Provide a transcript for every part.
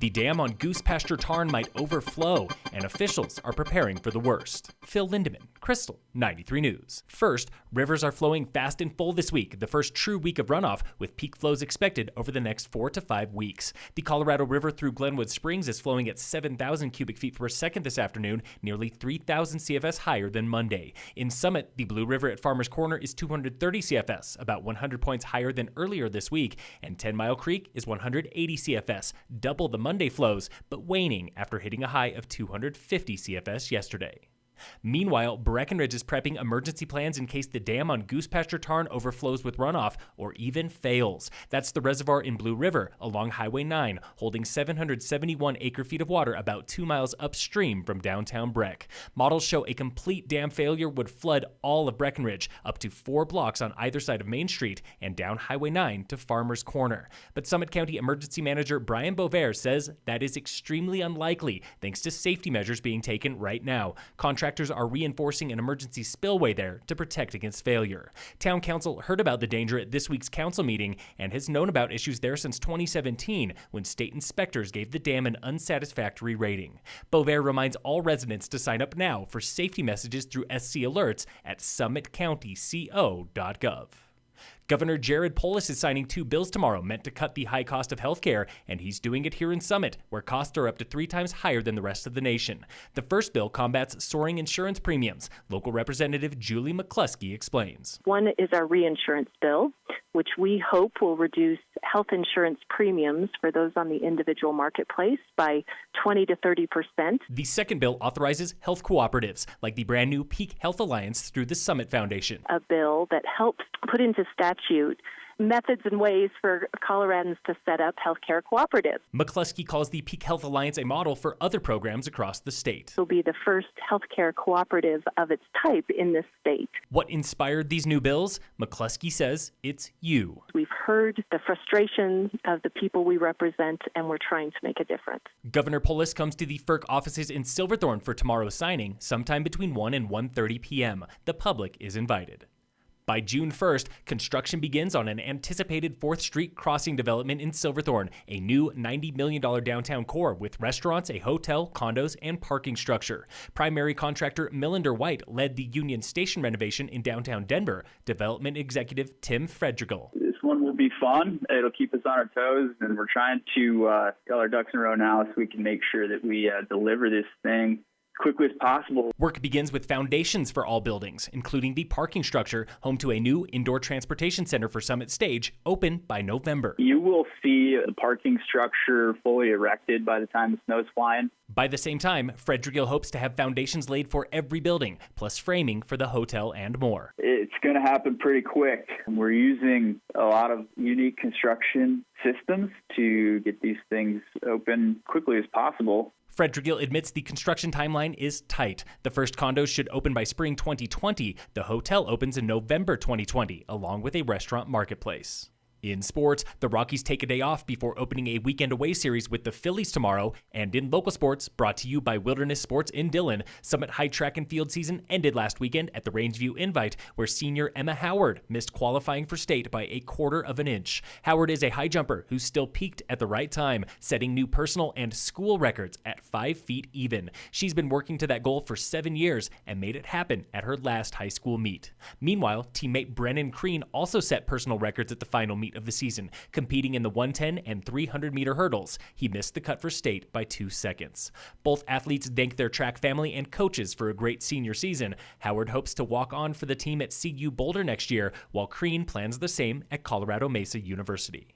The dam on Goose Pasture Tarn might overflow, and officials are preparing for the worst. Phil Lindeman, Krystal, 93 News. First, rivers are flowing fast and full this week, the first true week of runoff, with peak flows expected over the next 4 to 5 weeks. The Colorado River through Glenwood Springs is flowing at 7,000 cubic feet per second this afternoon, nearly 3,000 CFS higher than Monday. In Summit, the Blue River at Farmers Corner is 230 CFS, about 100 points higher than earlier this week, and 10 Mile Creek is 180 CFS, double the Monday flows, but waning after hitting a high of 250 CFS yesterday. Meanwhile, Breckenridge is prepping emergency plans in case the dam on Goose Pasture Tarn overflows with runoff or even fails. That's the reservoir in Blue River along Highway 9, holding 771 acre-feet of water about 2 miles upstream from downtown Breck. Models show a complete dam failure would flood all of Breckenridge, up to 4 blocks on either side of Main Street and down Highway 9 to Farmers Corner. But Summit County Emergency Manager Brian Bovair says that is extremely unlikely thanks to safety measures being taken right now. Contractors are reinforcing an emergency spillway there to protect against failure. Town Council heard about the danger at this week's council meeting and has known about issues there since 2017 when state inspectors gave the dam an unsatisfactory rating. Bovair reminds all residents to sign up now for safety messages through SC alerts at summitcountyco.gov. Governor Jared Polis is signing 2 bills tomorrow meant to cut the high cost of healthcare, and he's doing it here in Summit, where costs are up to 3 times higher than the rest of the nation. The first bill combats soaring insurance premiums. Local Representative Julie McCluskey explains. One is our reinsurance bill, which we hope will reduce health insurance premiums for those on the individual marketplace by 20 to 30%. The second bill authorizes health cooperatives, like the brand new Peak Health Alliance through the Summit Foundation. A bill that helps put into statute methods and ways for Coloradans to set up healthcare cooperatives. McCluskey calls the Peak Health Alliance a model for other programs across the state. It will be the first healthcare cooperative of its type in this state. What inspired these new bills? McCluskey says it's you. We've heard the frustrations of the people we represent, and we're trying to make a difference. Governor Polis comes to the FERC offices in Silverthorne for tomorrow's signing, sometime between 1 and 1:30 p.m. The public is invited. By June 1st, construction begins on an anticipated 4th Street crossing development in Silverthorne, a new $90 million downtown core with restaurants, a hotel, condos, and parking structure. Primary contractor Millender White led the Union Station renovation in downtown Denver. Development executive Tim Fredrigal. This one will be fun. It'll keep us on our toes, and we're trying to get our ducks in a row now so we can make sure that we deliver this thing quickly as possible. Work begins with foundations for all buildings, including the parking structure, home to a new indoor transportation center for Summit Stage, open by November. You will see the parking structure fully erected by the time the snow's flying. By the same time, Fredrigal hopes to have foundations laid for every building, plus framing for the hotel and more. It's going to happen pretty quick. We're using a lot of unique construction systems to get these things open quickly as possible. Fredrigal admits the construction timeline is tight. The first condos should open by spring 2020. The hotel opens in November 2020, along with a restaurant marketplace. In sports, the Rockies take a day off before opening a weekend away series with the Phillies tomorrow. And in local sports, brought to you by Wilderness Sports in Dillon, Summit High Track and Field season ended last weekend at the Rangeview Invite, where senior Emma Howard missed qualifying for state by 1/4 of an inch. Howard is a high jumper who still peaked at the right time, setting new personal and school records at 5 feet even. She's been working to that goal for 7 years and made it happen at her last high school meet. Meanwhile, teammate Brennan Crean also set personal records at the final meet of the season, competing in the 110 and 300-meter hurdles. He missed the cut for state by 2 seconds. Both athletes thank their track family and coaches for a great senior season. Howard hopes to walk on for the team at CU Boulder next year, while Crean plans the same at Colorado Mesa University.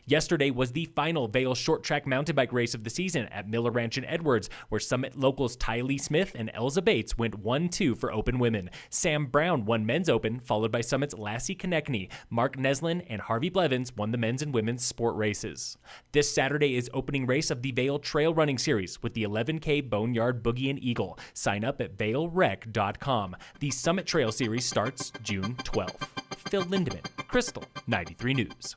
Yesterday was the final Vail short track mountain bike race of the season at Miller Ranch in Edwards, where Summit locals Tylee Smith and Elza Bates went 1-2 for open women. Sam Brown won men's open, followed by Summit's Lassie Konechny. Mark Neslin and Harvey Blevins won the men's and women's sport races. This Saturday is opening race of the Vail Trail Running Series with the 11K Boneyard Boogie and Eagle. Sign up at vailrec.com. The Summit Trail Series starts June 12th. Phil Lindeman, Krystal, 93 News.